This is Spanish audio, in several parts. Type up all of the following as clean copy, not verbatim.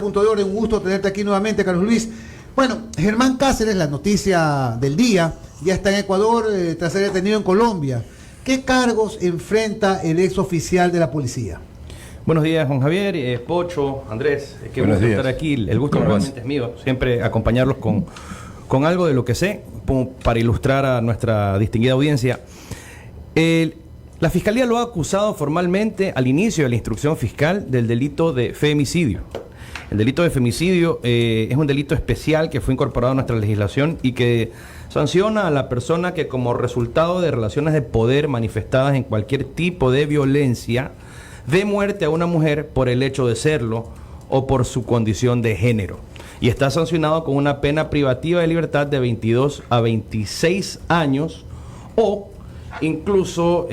Punto de orden, un gusto tenerte aquí nuevamente, Carlos Luis. Bueno, Germán Cáceres, la noticia del día, ya está en Ecuador tras ser detenido en Colombia. ¿Qué cargos enfrenta el ex oficial de la policía? Buenos días, Juan Javier, Pocho, Andrés, qué gusto estar aquí. El gusto realmente es mío, siempre acompañarlos con algo de lo que sé, para ilustrar a nuestra distinguida audiencia. La Fiscalía lo ha acusado formalmente al inicio de la instrucción fiscal del delito de femicidio. El delito de femicidio es un delito especial que fue incorporado a nuestra legislación y que sanciona a la persona que, como resultado de relaciones de poder manifestadas en cualquier tipo de violencia, dé muerte a una mujer por el hecho de serlo o por su condición de género. Y está sancionado con una pena privativa de libertad de 22 a 26 años o incluso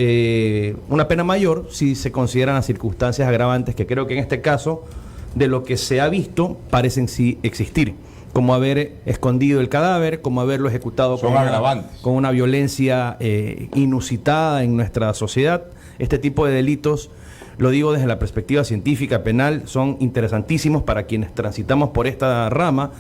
una pena mayor si se consideran las circunstancias agravantes, que creo que en este caso, de lo que se ha visto, parecen sí existir, como haber escondido el cadáver, como haberlo ejecutado con una violencia inusitada en nuestra sociedad. Este tipo de delitos, lo digo desde la perspectiva científica penal, son interesantísimos para quienes transitamos por esta rama.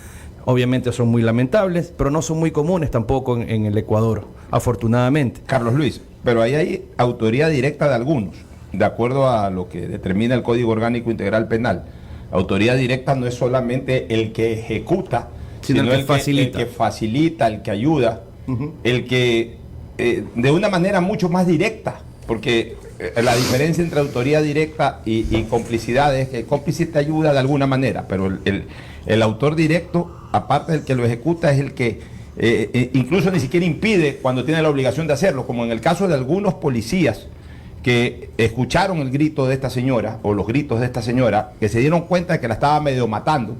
Obviamente son muy lamentables, pero no son muy comunes tampoco en el Ecuador, afortunadamente. Carlos Luis, pero ahí hay autoría directa de algunos, de acuerdo a lo que determina el Código Orgánico Integral Penal. Autoría directa no es solamente el que ejecuta, sino el que facilita, el que ayuda, el que de una manera mucho más directa, porque la diferencia entre autoría directa y complicidad es que el cómplice te ayuda de alguna manera, pero el autor directo, aparte del que lo ejecuta, es el que incluso ni siquiera impide cuando tiene la obligación de hacerlo, como en el caso de algunos policías que escucharon el grito de esta señora, o los gritos de esta señora, que se dieron cuenta de que la estaba medio matando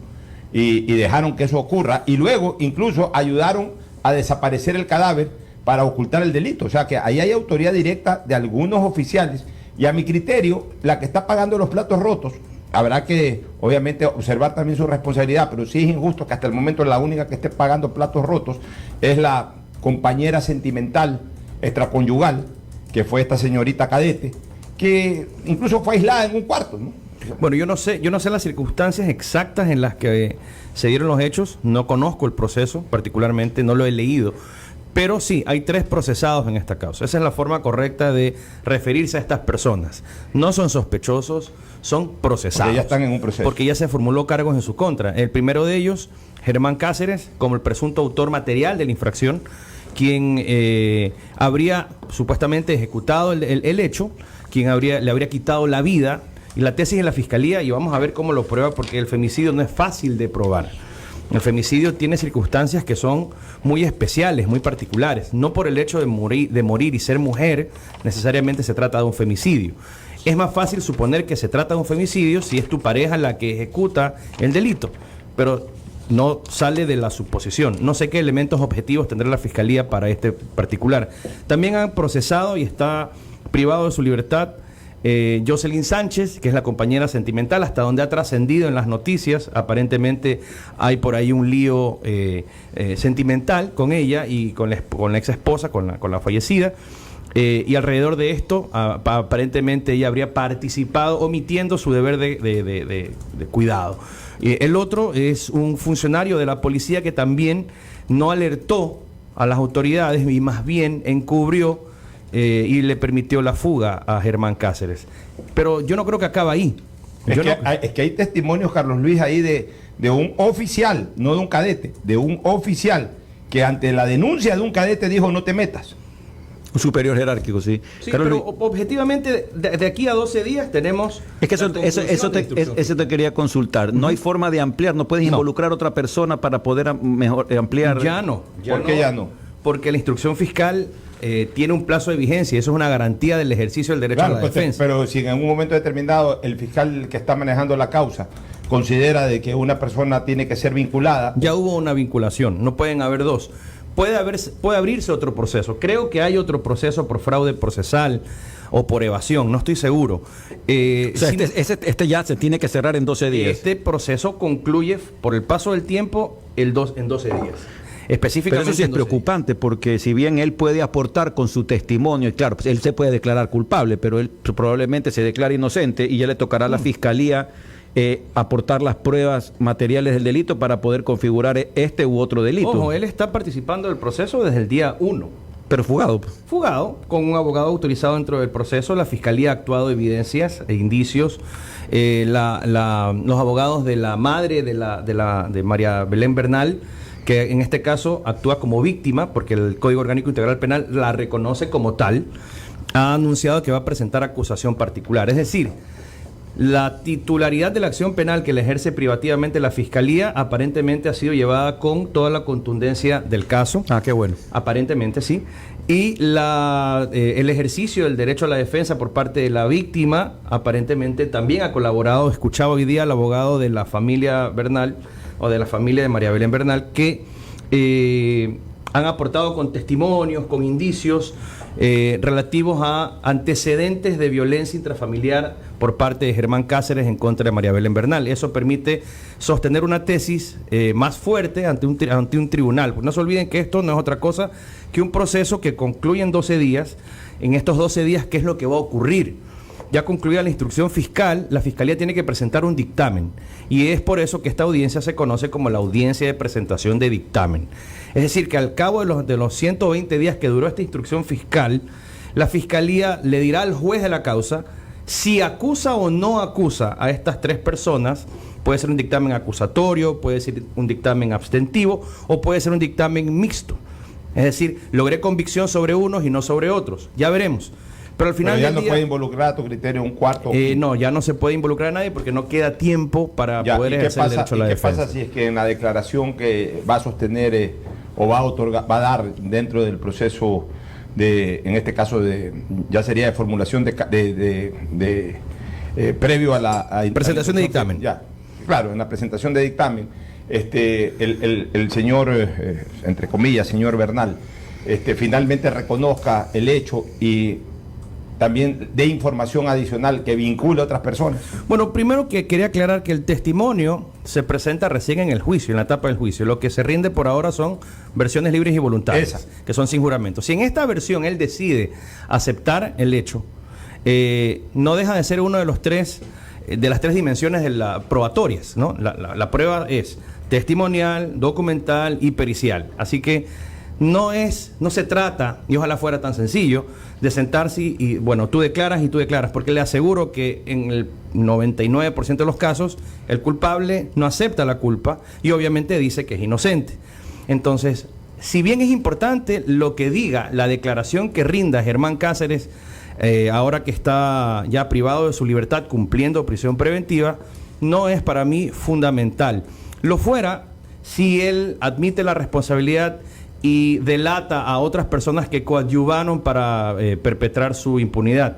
y dejaron que eso ocurra, y luego incluso ayudaron a desaparecer el cadáver para ocultar el delito. O sea que ahí hay autoría directa de algunos oficiales, y a mi criterio, la que está pagando los platos rotos, habrá que obviamente observar también su responsabilidad, pero sí es injusto que hasta el momento la única que esté pagando platos rotos es la compañera sentimental extraconyugal, que fue esta señorita cadete, que incluso fue aislada en un cuarto, ¿no? Bueno, yo no sé las circunstancias exactas en las que se dieron los hechos, no conozco el proceso particularmente, no lo he leído, pero sí, hay 3 procesados en esta causa. Esa es la forma correcta de referirse a estas personas. No son sospechosos, son procesados. Porque ya están en un proceso. Porque ya se formuló cargos en su contra. El primero de ellos, Germán Cáceres, como el presunto autor material de la infracción, quien habría supuestamente ejecutado el hecho, quien le habría quitado la vida, y la tesis de la Fiscalía, y vamos a ver cómo lo prueba, porque el femicidio no es fácil de probar. El femicidio tiene circunstancias que son muy especiales, muy particulares. No por el hecho de morir y ser mujer, necesariamente se trata de un femicidio. Es más fácil suponer que se trata de un femicidio si es tu pareja la que ejecuta el delito, pero no sale de la suposición. No sé qué elementos objetivos tendrá la Fiscalía para este particular. También han procesado y está privado de su libertad Jocelyn Sánchez, que es la compañera sentimental, hasta donde ha trascendido en las noticias. Aparentemente hay por ahí un lío sentimental con ella y con la ex esposa, con la fallecida. Y alrededor de esto, aparentemente ella habría participado omitiendo su deber de cuidado. El otro es un funcionario de la policía que también no alertó a las autoridades y más bien encubrió y le permitió la fuga a Germán Cáceres. Pero yo no creo que acaba ahí. Es que hay testimonios, Carlos Luis, ahí de un oficial, no de un cadete, de un oficial que ante la denuncia de un cadete dijo: no te metas. Un superior jerárquico, sí. Sí, pero objetivamente, de aquí a 12 días tenemos... Es que eso te quería consultar. No hay forma de ampliar, no puedes involucrar a otra persona para poder ampliar... Ya no. ¿Por qué ya no? Porque la instrucción fiscal tiene un plazo de vigencia y eso es una garantía del ejercicio del derecho a la defensa. Pero si en un momento determinado el fiscal que está manejando la causa considera de que una persona tiene que ser vinculada... Ya hubo una vinculación, no pueden haber dos. Puede abrirse otro proceso. Creo que hay otro proceso por fraude procesal o por evasión, no estoy seguro. O sea, este ya se tiene que cerrar en 12 días. Este proceso concluye por el paso del tiempo en 12 días. Específicamente. Pero eso sí es preocupante, porque si bien él puede aportar con su testimonio, y claro, pues él se puede declarar culpable, pero él probablemente se declara inocente y ya le tocará a la Fiscalía aportar las pruebas materiales del delito para poder configurar este u otro delito. Ojo, él está participando del proceso desde el día 1. Pero fugado. Fugado, con un abogado autorizado dentro del proceso. La Fiscalía ha actuado evidencias e indicios. Los abogados de la madre de María Belén Bernal, que en este caso actúa como víctima, porque el Código Orgánico Integral Penal la reconoce como tal, ha anunciado que va a presentar acusación particular. Es decir, la titularidad de la acción penal que le ejerce privativamente la Fiscalía aparentemente ha sido llevada con toda la contundencia del caso. Ah, qué bueno. Aparentemente sí. Y el ejercicio del derecho a la defensa por parte de la víctima aparentemente también ha colaborado. Escuchaba hoy día al abogado de la familia Bernal, o de la familia de María Belén Bernal, que han aportado con testimonios, con indicios relativos a antecedentes de violencia intrafamiliar por parte de Germán Cáceres en contra de María Belén Bernal. Eso permite sostener una tesis más fuerte ante un tribunal. Pues no se olviden que esto no es otra cosa que un proceso que concluye en 12 días. En estos 12 días, ¿qué es lo que va a ocurrir? Ya concluida la instrucción fiscal, la Fiscalía tiene que presentar un dictamen. Y es por eso que esta audiencia se conoce como la audiencia de presentación de dictamen. Es decir, que al cabo de los 120 días que duró esta instrucción fiscal, la Fiscalía le dirá al juez de la causa si acusa o no acusa a estas tres personas. Puede ser un dictamen acusatorio, puede ser un dictamen abstentivo o puede ser un dictamen mixto. Es decir, logré convicción sobre unos y no sobre otros. Ya veremos. Pero al final Pero ya del no día, puede involucrar a tu criterio un cuarto. No, ya no se puede involucrar a nadie porque no queda tiempo para poder ejercer el derecho a la defensa. ¿Qué pasa si es que en la declaración que va a sostener o va a otorgar, va a dar dentro del proceso en este caso ya sería de formulación previo a la presentación de dictamen? Ya, claro, en la presentación de dictamen, el señor, entre comillas, señor Bernal, finalmente reconozca el hecho y también de información adicional que vincule a otras personas. Bueno, primero que quería aclarar que el testimonio se presenta recién en el juicio, en la etapa del juicio. Lo que se rinde por ahora son versiones libres y voluntarias, que son sin juramento. Si en esta versión él decide aceptar el hecho, no deja de ser uno de las tres dimensiones de las probatorias, ¿no? La prueba es testimonial, documental y pericial. Así que no se trata, y ojalá fuera tan sencillo, de sentarse y bueno, tú declaras, porque le aseguro que en el 99% de los casos el culpable no acepta la culpa y obviamente dice que es inocente. Entonces, si bien es importante lo que diga la declaración que rinda Germán Cáceres, ahora que está ya privado de su libertad cumpliendo prisión preventiva, no es para mí fundamental. Lo fuera si él admite la responsabilidad y delata a otras personas que coadyuvaron para perpetrar su impunidad.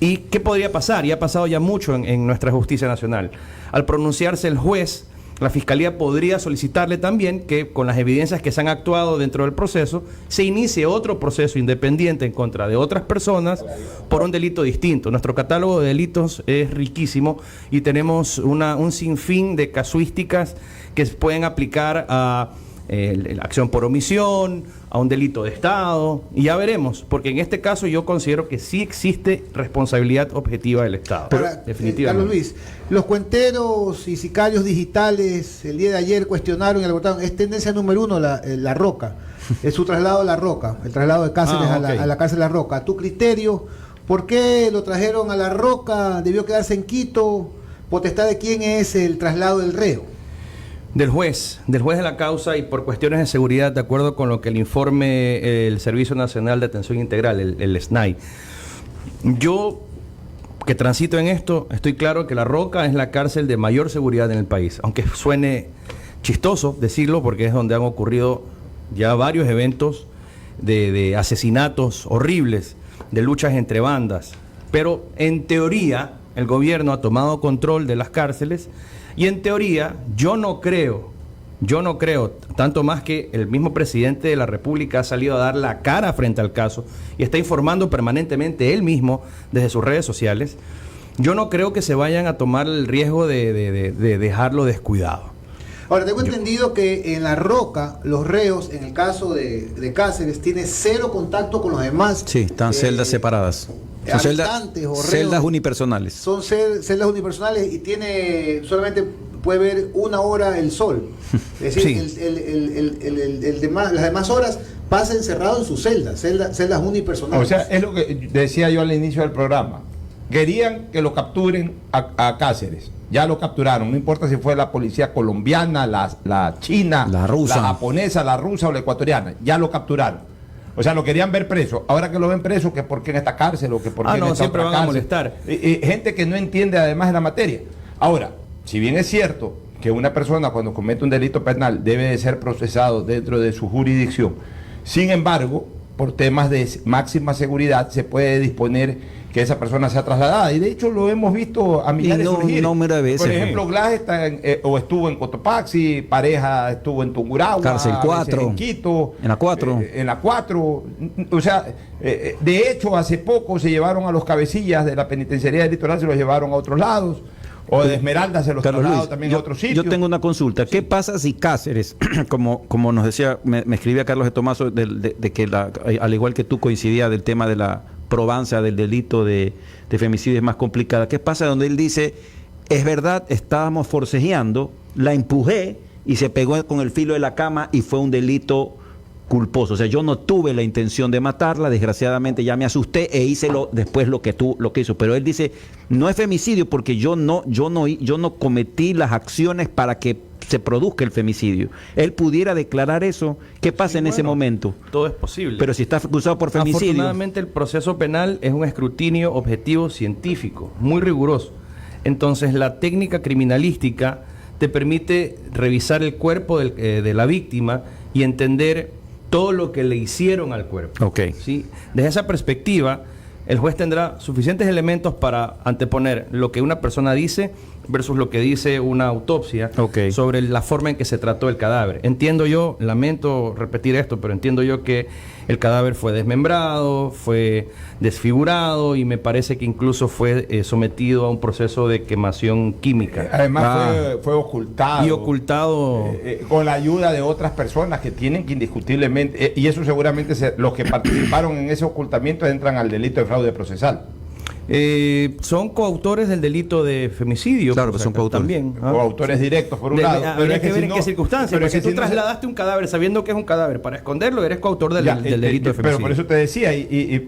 ¿Y qué podría pasar? Y ha pasado ya mucho en nuestra justicia nacional. Al pronunciarse el juez, la Fiscalía podría solicitarle también que, con las evidencias que se han actuado dentro del proceso, se inicie otro proceso independiente en contra de otras personas por un delito distinto. Nuestro catálogo de delitos es riquísimo y tenemos un sinfín de casuísticas que se pueden aplicar a la acción por omisión, a un delito de Estado, y ya veremos, porque en este caso yo considero que sí existe responsabilidad objetiva del Estado. Ahora, definitivamente. Carlos Luis, los cuenteros y sicarios digitales el día de ayer cuestionaron y alegaron, es tendencia número uno la Roca, es su traslado a La Roca, el traslado de Cáceres a la cárcel La Roca. A tu criterio, ¿por qué lo trajeron a La Roca? ¿Debió quedarse en Quito? ¿Potestad de quién es el traslado del reo? Del juez de la causa y por cuestiones de seguridad, de acuerdo con lo que el informe el Servicio Nacional de Atención Integral, el SNAI. Yo, que transito en esto, estoy claro que La Roca es la cárcel de mayor seguridad en el país, aunque suene chistoso decirlo porque es donde han ocurrido ya varios eventos de asesinatos horribles, de luchas entre bandas, pero en teoría el gobierno ha tomado control de las cárceles. Y en teoría, yo no creo, tanto más que el mismo presidente de la República ha salido a dar la cara frente al caso y está informando permanentemente él mismo desde sus redes sociales, yo no creo que se vayan a tomar el riesgo de dejarlo descuidado. Ahora, tengo entendido que en La Roca, los reos, en el caso de Cáceres, tiene cero contacto con los demás. Sí, están celdas separadas. Son habitantes o reos. celdas unipersonales. Son celdas unipersonales y solamente puede ver 1 hora el sol. Es decir, Sí. las demás horas pasa encerrado en su celdas unipersonales. O sea, es lo que decía yo al inicio del programa. Querían que lo capturen a Cáceres. Ya lo capturaron. No importa si fue la policía colombiana, la china, la rusa, la japonesa, la rusa o la ecuatoriana. Ya lo capturaron. O sea, lo querían ver preso. Ahora que lo ven preso, que por qué en esta cárcel o que por qué en esta siempre otra van a cárcel. molestar. Gente que no entiende además de la materia. Ahora, si bien es cierto que una persona cuando comete un delito penal debe de ser procesado dentro de su jurisdicción, sin embargo, por temas de máxima seguridad se puede disponer que esa persona sea trasladada. Y de hecho lo hemos visto a millares de surgir. Número de veces. Por ejemplo, Glass está o estuvo en Cotopaxi, Pareja estuvo en Tungurahua, Cárcel a veces 4, en Quito, en la 4. En la 4. O sea, de hecho, hace poco se llevaron a los cabecillas de la penitenciaría del litoral, se los llevaron a otros lados. O de Esmeralda se los trasladaron también a otros sitios. Yo tengo una consulta. ¿Qué pasa si Cáceres, como nos decía, me escribía Carlos de Tomaso, de que al igual que tú coincidía del tema de la probanza del delito de femicidio es más complicada? ¿Qué pasa donde él dice, es verdad, estábamos forcejeando, la empujé y se pegó con el filo de la cama y fue un delito culposo? O sea, yo no tuve la intención de matarla, desgraciadamente ya me asusté e hice después lo que hizo. Pero él dice, no es femicidio porque yo no cometí las acciones para que se produzca el femicidio. Él pudiera declarar eso. ¿Qué pasa en ese momento? Todo es posible. Pero si está acusado por femicidio. Afortunadamente el proceso penal es un escrutinio objetivo científico, muy riguroso. Entonces la técnica criminalística te permite revisar el cuerpo de la víctima y entender todo lo que le hicieron al cuerpo. Ok. ¿Sí? Desde esa perspectiva, el juez tendrá suficientes elementos para anteponer lo que una persona dice versus lo que dice una autopsia sobre la forma en que se trató el cadáver. Entiendo yo, lamento repetir esto, pero entiendo yo que el cadáver fue desmembrado, fue desfigurado y me parece que incluso fue sometido a un proceso de quemación química. Además fue ocultado. Y ocultado con la ayuda de otras personas que tienen que indiscutiblemente, y eso seguramente los que participaron en ese ocultamiento entran al delito de fraude procesal. Son coautores del delito de femicidio. Claro, que son coautores. También. Coautores directos, por un lado. Habría que ver en qué circunstancias. Pero si tú trasladaste un cadáver sabiendo que es un cadáver para esconderlo, eres coautor del delito de femicidio. Pero por eso te decía,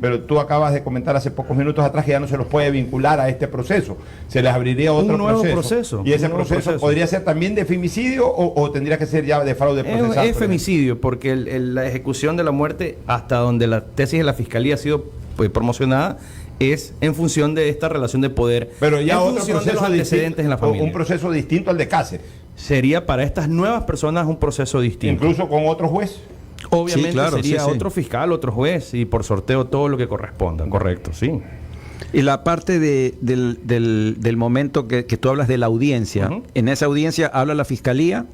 pero tú acabas de comentar hace pocos minutos atrás que ya no se los puede vincular a este proceso. Se les abriría otro nuevo proceso. Y ese proceso podría ser también de femicidio o tendría que ser ya de fraude procesal. Es femicidio, porque la ejecución de la muerte, hasta donde la tesis de la fiscalía ha sido promocionada, es en función de esta relación de poder, pero ya en otro función de los antecedentes en la familia. Un proceso distinto al de Cáceres. Sería para estas nuevas personas un proceso distinto. Incluso con otro juez. Obviamente sí, claro, sería sí. otro fiscal, otro juez y por sorteo todo lo que corresponda. Correcto, sí. Y la parte del momento que tú hablas de la audiencia, en esa audiencia habla la fiscalía,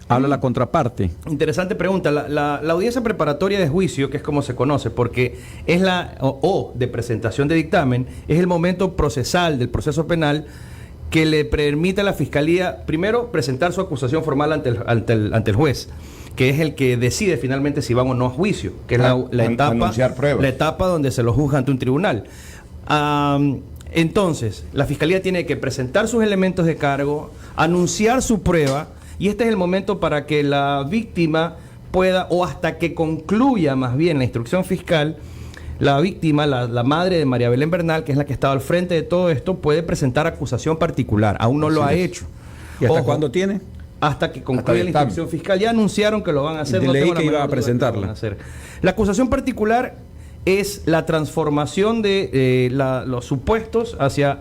habla la contraparte. Interesante pregunta. La audiencia preparatoria de juicio, que es como se conoce, porque es de presentación de dictamen, es el momento procesal del proceso penal que le permite a la fiscalía, primero, presentar su acusación formal ante el juez, que es el que decide finalmente si van o no a juicio, que es la etapa donde se lo juzga ante un tribunal. Entonces, la fiscalía tiene que presentar sus elementos de cargo, anunciar su prueba, y este es el momento para que la víctima pueda, o hasta que concluya más bien la instrucción fiscal, la víctima, la madre de María Belén Bernal, que es la que estaba al frente de todo esto, puede presentar acusación particular. Aún no lo ha hecho. ¿Y hasta cuándo tiene? Hasta que concluya la instrucción fiscal. Ya anunciaron que lo van a hacer. Leí que iba a presentarla. La acusación particular es la transformación de los supuestos hacia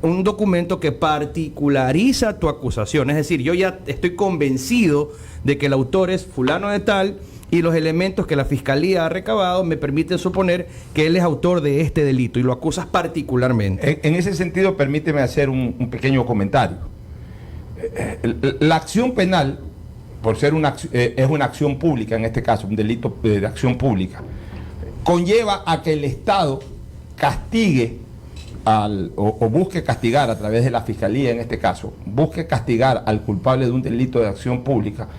un documento que particulariza tu acusación. Es decir, yo ya estoy convencido de que el autor es fulano de tal y los elementos que la fiscalía ha recabado me permiten suponer que él es autor de este delito y lo acusas particularmente. En ese sentido, permíteme hacer un pequeño comentario. La acción penal, por ser es una acción pública, en este caso, un delito de acción pública, conlleva a que el Estado castigue o busque castigar a través de la fiscalía, en este caso, busque castigar al culpable de un delito de acción pública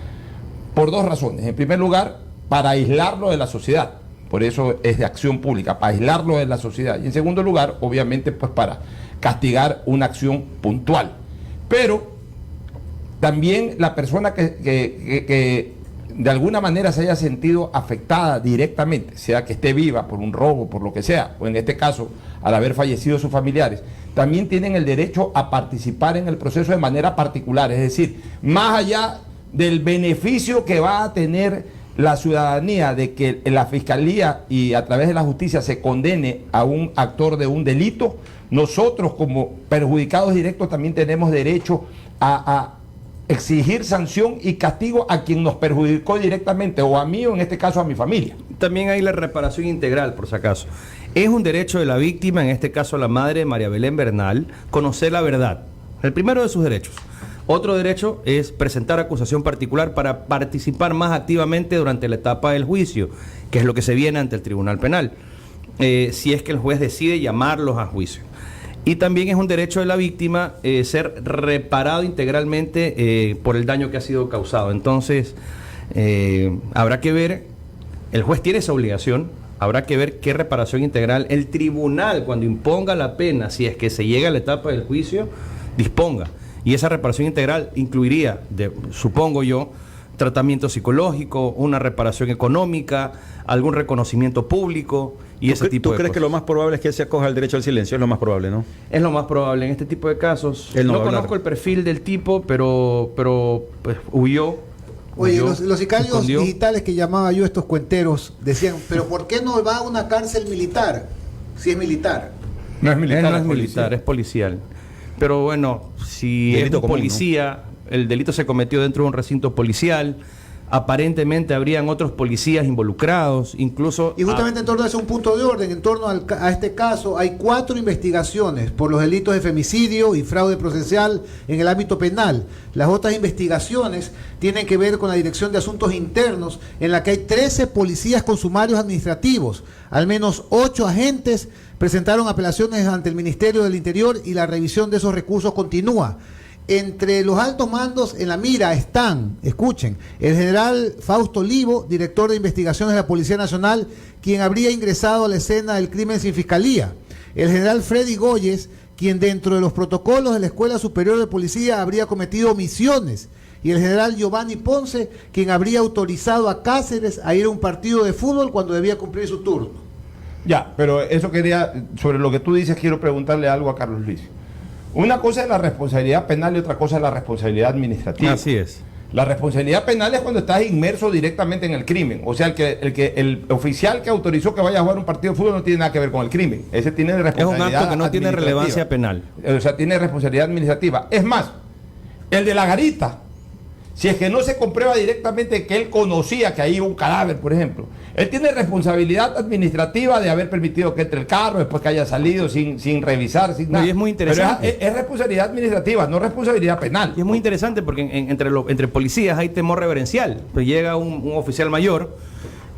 por dos razones. En primer lugar, para aislarlo de la sociedad, Por eso es de acción pública, para aislarlo de la sociedad. Y en segundo lugar, obviamente, pues para castigar una acción puntual. Pero también la persona que de alguna manera se haya sentido afectada directamente, sea que esté viva por un robo, por lo que sea, o en este caso, al haber fallecido sus familiares, también tienen el derecho a participar en el proceso de manera particular. Es decir, más allá del beneficio que va a tener la ciudadanía de que la Fiscalía y a través de la justicia se condene a un actor de un delito, nosotros como perjudicados directos también tenemos derecho a exigir sanción y castigo a quien nos perjudicó directamente, o a mí o en este caso a mi familia. También hay la reparación integral, por si acaso. Es un derecho de la víctima, en este caso la madre de María Belén Bernal, conocer la verdad. El primero de sus derechos. Otro derecho es presentar acusación particular para participar más activamente durante la etapa del juicio, que es lo que se viene ante el Tribunal Penal, si es que el juez decide llamarlos a juicio. Y también es un derecho de la víctima ser reparado integralmente por el daño que ha sido causado. Entonces, habrá que ver, el juez tiene esa obligación, habrá que ver qué reparación integral el tribunal, cuando imponga la pena, si es que se llega a la etapa del juicio, disponga. Y esa reparación integral incluiría, supongo yo, tratamiento psicológico, una reparación económica, algún reconocimiento público y ese tipo de cosas. ¿Tú crees que lo más probable es que él se acoja al derecho al silencio? Es lo más probable, ¿no? Es lo más probable en este tipo de casos. Él no conozco el perfil del tipo, pero pues, huyó. Oye, los sicarios escondió. digitales que llamaba yo, estos cuenteros, decían, pero ¿por qué no va a una cárcel militar si es militar? No es militar, Él no es militar, es policial. Pero bueno, si Delito es un común, policía, ¿no? El delito se cometió dentro de un recinto policial, aparentemente habrían otros policías involucrados, incluso... Y justamente en torno a eso, un punto de orden, en torno a este caso, hay 4 investigaciones por los delitos de femicidio y fraude procesal en el ámbito penal. Las otras investigaciones tienen que ver con la Dirección de Asuntos Internos, en la que hay 13 policías con sumarios administrativos. Al menos 8 agentes presentaron apelaciones ante el Ministerio del Interior y la revisión de esos recursos continúa. Entre los altos mandos en la mira están, escuchen, el general Fausto Olivo, director de investigaciones de la Policía Nacional, quien habría ingresado a la escena del crimen sin fiscalía. El general Freddy Goyes, quien dentro de los protocolos de la Escuela Superior de Policía habría cometido omisiones. Y el general Giovanni Ponce, quien habría autorizado a Cáceres a ir a un partido de fútbol cuando debía cumplir su turno. Ya, pero eso quería, sobre lo que tú dices, quiero preguntarle algo a Carlos Luis. Una cosa es la responsabilidad penal y otra cosa es la responsabilidad administrativa. Así es. La responsabilidad penal es cuando estás inmerso directamente en el crimen. O sea, el oficial que autorizó que vaya a jugar un partido de fútbol no tiene nada que ver con el crimen. Ese tiene responsabilidad. Es un acto que no tiene administrativa. relevancia penal. O sea, tiene responsabilidad administrativa. Es más, el de la garita, si es que no se comprueba directamente que él conocía que ahí iba un cadáver, por ejemplo, él tiene responsabilidad administrativa de haber permitido que entre el carro después que haya salido sin revisar, sin nada. Y es muy interesante. Pero es responsabilidad administrativa, no responsabilidad penal. Y es muy interesante porque entre policías hay temor reverencial. Pues llega un oficial mayor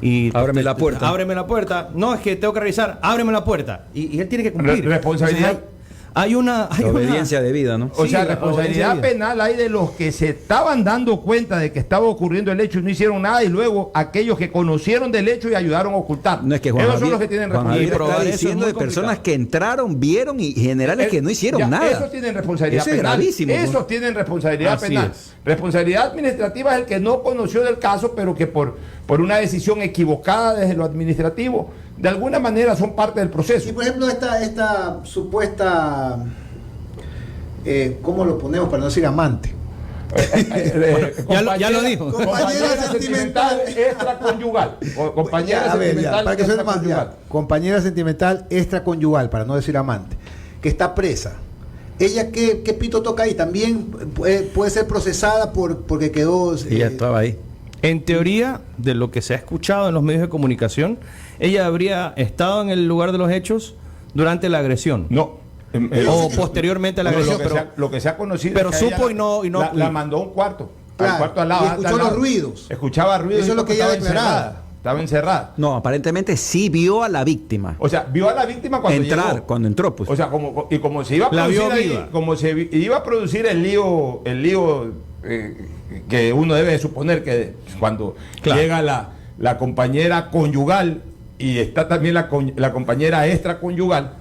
y... Ábreme la puerta. Ábreme la puerta. No, es que tengo que revisar. Ábreme la puerta. Y él tiene que cumplir. Responsabilidad. Entonces, hay una obediencia debida, ¿no? O Sí, sea, la responsabilidad obediencia penal hay de los que se estaban dando cuenta de que estaba ocurriendo el hecho y no hicieron nada, y luego aquellos que conocieron del hecho y ayudaron a ocultar. No es que Juan Esos Javier, son los que tienen Juan Javier responsabilidad. está eso es diciendo muy de personas complicado. que entraron, vieron y generales que no hicieron Ya, nada. Esos tienen responsabilidad Eso es penal. gravísimo, ¿no? Esos tienen responsabilidad Así penal. es. Responsabilidad administrativa es el que no conoció del caso, pero que por una decisión equivocada desde lo administrativo, de alguna manera son parte del proceso. Y por ejemplo, esta supuesta, ¿cómo lo ponemos para no decir amante? Ya lo dijo. Compañera sentimental extraconyugal. Compañera Ya, a ver, sentimental para que suene más, extraconyugal. compañera sentimental extraconyugal, para no decir amante, que está presa. ¿Ella qué pito toca ahí? ¿También puede ser procesada porque quedó... Ella estaba ahí. En teoría, de lo que se ha escuchado en los medios de comunicación, ella habría estado en el lugar de los hechos durante la agresión. No. O posteriormente a la agresión, Lo que se ha conocido. pero es que supo ella y no. La mandó a un cuarto. Claro, al cuarto al lado. y escuchó al lado. los ruidos. Escuchaba ruidos. Eso es lo que ella estaba declaraba. encerrada. Estaba encerrada. No, aparentemente sí vio a la víctima. O sea, vio a la víctima cuando llegó. Cuando entró, pues. O sea, como se iba a La producir vio ahí, viva. como se iba a producir el lío que uno debe de suponer que cuando Claro. llega la compañera conyugal y está también la compañera extraconyugal,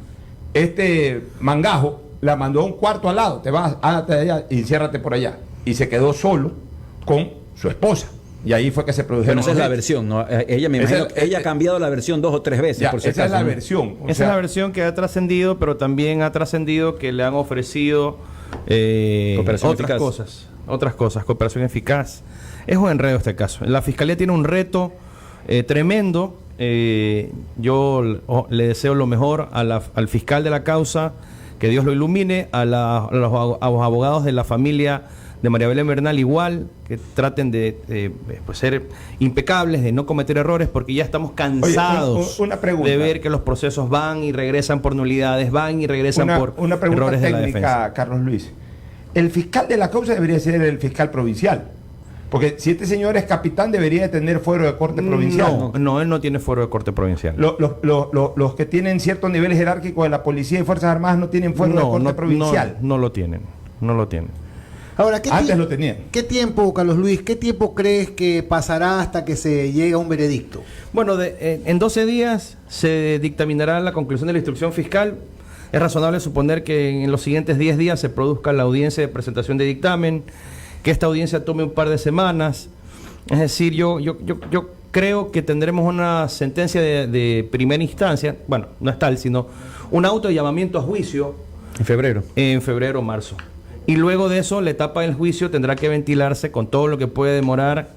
este mangajo la mandó a un cuarto al lado, te vas, ándate allá y enciérrate por allá. Y se quedó solo con su esposa. Y ahí fue que se produjeron. Bueno, esa es los la hechos. versión, ¿no? Ella me imagino, ella ha cambiado la versión 2 o 3 veces, Ya, por si esa es acaso, la ¿no? versión. O Esa sea, es la versión que ha trascendido, pero también ha trascendido que le han ofrecido Cooperación otras eficaz. cosas, cooperación eficaz. Es un enredo este caso. La Fiscalía tiene un reto tremendo. Yo le deseo lo mejor al fiscal de la causa, que Dios lo ilumine, a los abogados de la familia de María Belén Bernal igual, que traten de pues ser impecables, de no cometer errores, porque ya estamos cansados una pregunta. de ver que los procesos van y regresan por nulidades, van y regresan por una pregunta errores de la técnica, defensa. Carlos Luis. El fiscal de la causa debería ser el fiscal provincial. Porque si este señor es capitán, debería de tener fuero de corte provincial. No, él no tiene fuero de corte provincial. Los que tienen cierto nivel jerárquico de la policía y Fuerzas Armadas no tienen fuero de corte provincial. No lo tienen. Ahora, Antes lo tenían. ¿Qué tiempo, Carlos Luis, qué tiempo crees que pasará hasta que se llegue a un veredicto? Bueno, en 12 días se dictaminará la conclusión de la instrucción fiscal. Es razonable suponer que en los siguientes 10 días se produzca la audiencia de presentación de dictamen, que esta audiencia tome un par de semanas. Es decir, yo creo que tendremos una sentencia de primera instancia, bueno, no es tal, sino un auto de llamamiento a juicio en febrero o marzo. Y luego de eso, la etapa del juicio tendrá que ventilarse con todo lo que puede demorar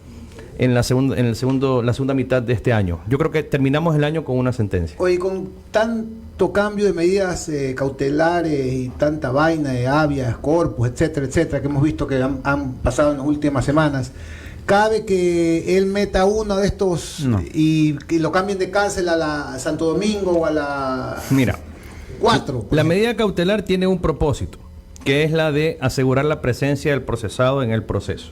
en la segunda mitad de este año. Yo creo que terminamos el año con una sentencia. Oye, con tanto cambio de medidas cautelares y tanta vaina de habeas corpus, etcétera, que hemos visto que han pasado en las últimas semanas, ¿cabe que él meta uno de estos y lo cambien de cárcel a la Santo Domingo o a la... Mira, 4? La medida cautelar tiene un propósito, que es la de asegurar la presencia del procesado en el proceso.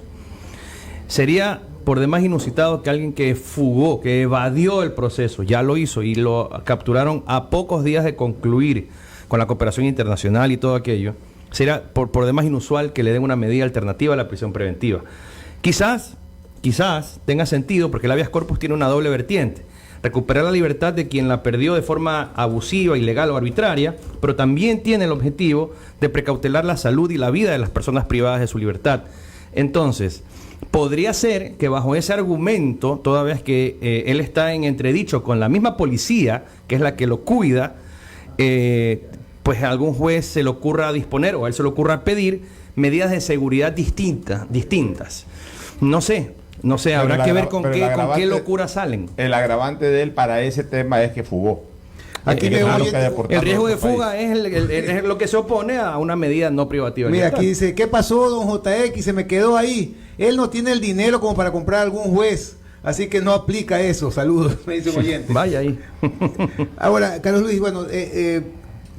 Sería por demás inusitado que alguien que fugó, que evadió el proceso, ya lo hizo y lo capturaron a pocos días de concluir con la cooperación internacional y todo aquello, sería por demás inusual que le den una medida alternativa a la prisión preventiva. Quizás tenga sentido porque el habeas corpus tiene una doble vertiente: recuperar la libertad de quien la perdió de forma abusiva, ilegal o arbitraria, pero también tiene el objetivo de precautelar la salud y la vida de las personas privadas de su libertad. Entonces, podría ser que bajo ese argumento, toda vez que él está en entredicho con la misma policía, que es la que lo cuida, pues a algún juez se le ocurra disponer o a él se le ocurra pedir medidas de seguridad distintas. No sé, habrá que ver con qué locura salen. El agravante de él para ese tema es que fugó. Aquí el riesgo de fuga es lo que se opone a una medida no privativa. Mira, aquí dice, ¿qué pasó, don JX? Se me quedó ahí. Él no tiene el dinero como para comprar algún juez, así que no aplica eso. Saludos, me dice un oyente. Vaya ahí. Ahora, Carlos Luis, bueno,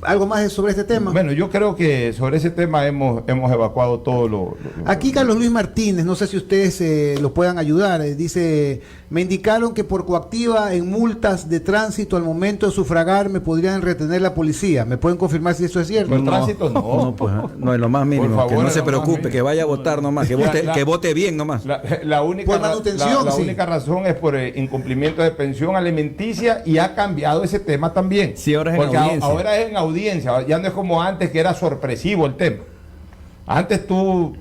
¿algo más sobre este tema? Bueno, yo creo que sobre ese tema hemos evacuado todo lo... Aquí Carlos Luis Martínez, no sé si ustedes lo puedan ayudar, dice, me indicaron que por coactiva en multas de tránsito al momento de sufragar me podrían retener la policía. ¿Me pueden confirmar si eso es cierto? Por tránsito no. No es lo más mínimo, Por favor, que no se es lo más preocupe, mínimo. que vaya a votar nomás, que vote bien nomás. La única, Por manutención, la sí. única razón es por incumplimiento de pensión alimenticia y ha cambiado ese tema también. Sí, ahora es en porque audiencia. ahora es en audiencia, ya no es como antes que era sorpresivo el tema. Antes tú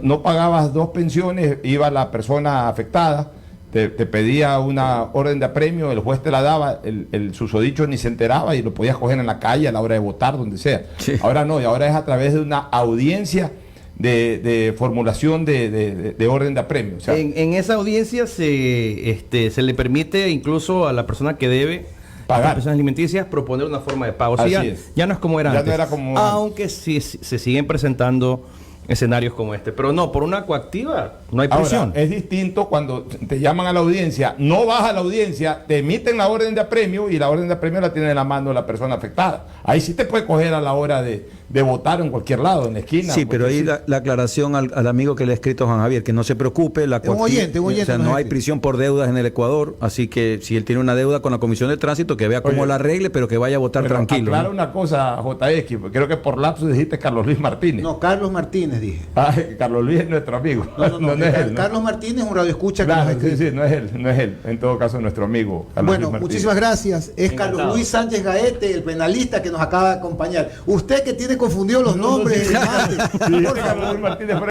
no pagabas 2 pensiones, iba la persona afectada, te pedía una orden de apremio, el juez te la daba, el susodicho ni se enteraba y lo podías coger en la calle a la hora de votar, donde sea. Sí. Ahora no, y ahora es a través de una audiencia de formulación de orden de apremio. O sea, En esa audiencia se le permite incluso a la persona que debe pagar. pensiones alimenticias proponer una forma de pago. Así Sí, es. ya no es como era Ya antes. no era como aunque sí se siguen presentando escenarios como este. Pero no, por una coactiva no hay prisión. ahora, es distinto cuando te llaman a la audiencia, no vas a la audiencia, te emiten la orden de apremio y la orden de apremio la tiene en la mano la persona afectada. Ahí sí te puede coger a la hora de de votar en cualquier lado, en la esquina. Sí, pero ahí la aclaración al amigo que le ha escrito a Juan Javier, que no se preocupe, un oyente, o sea, no hay escrito. prisión por deudas en el Ecuador, así que si él tiene una deuda con la Comisión de Tránsito, que vea cómo la arregle, pero que vaya a votar Pero tranquilo. aclara ¿no? una cosa, JX, porque creo que por lapso dijiste Carlos Luis Martínez. No, Carlos Martínez dije. Ah, Carlos Luis es nuestro amigo. No, es él, ¿no? Carlos Martínez es un radioescucha que Claro, nos ha escrito. sí, no es él. En todo caso, es nuestro amigo. Carlos Bueno, Luis Martínez. muchísimas gracias. Es Encantado. Carlos Luis Sánchez Gaete, el penalista que nos acaba de acompañar. Usted que tiene confundidos los nombres. Sí, Por Carlos favor. Luis Martínez